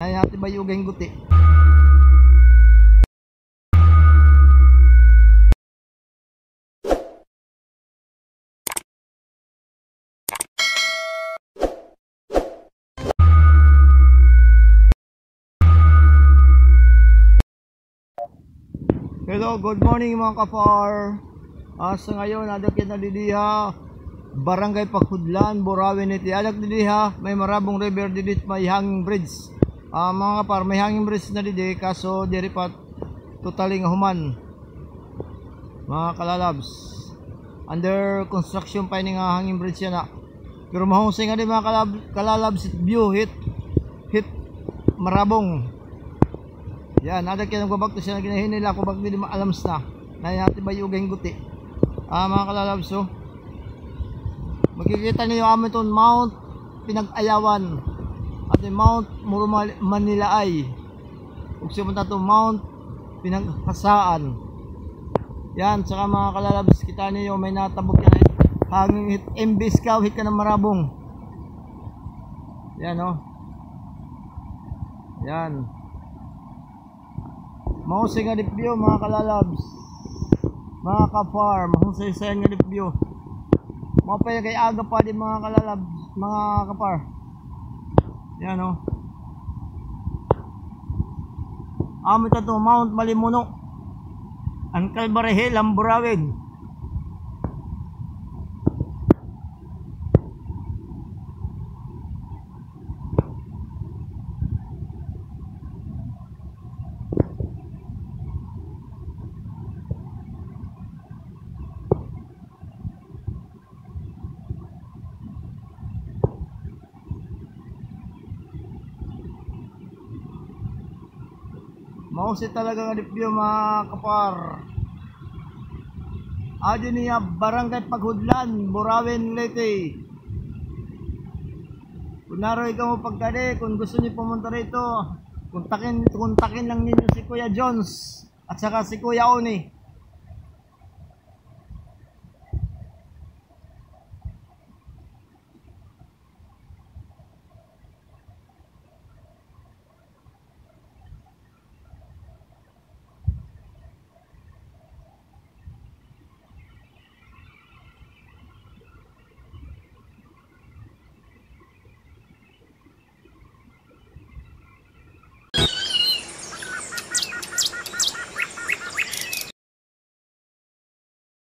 na natin ba yung guti. Hello, good morning mga kapar. Sa ngayon, adak yan nadidiha Barangay Paghudlan, Burawin iti. Adak didiha, may Marabong River didit, may hanging bridge. Mga kapar, may hanging bridge na didi, kaso diri pa totaling human. Mga kalalabs, under construction pa yung hanging bridge yan na. Pero mahusay nga din mga kalalabs, view hit Marabong. Yan, adak yan nagbabak to siya na ginahin nila kung bakit hindi maalams na natin ba yung guti. Mga kalalabs, so makikita niyo amin itong Mount Pinag-ayawan at yung Mount Muro Manilaay. Kung siya ito Mount Pinaghasaan. Yan, saka mga kalalabs, kita niyo may natabok yan hanging hit imbis ka hit ka ng Marabong. Yan, oh. Yan, mahusay nga dip view mga kalalabs, mga kapar, mahusay sa nga dip view. Mga pa kay aga pa din mga kalalabs, mga kapar. Yan, oh. Amit ito Mount Malimuno, ang Calvary ang Burawin. Mahusay talaga nga dipyo mga kapar. Adyo niya Barangay Paghudlan, Burawin, Leyte. Kung naroy ka mo pagkade, kung gusto niyo pumunta rito, kontakin lang ninyo si Kuya Jones at saka si Kuya Oni.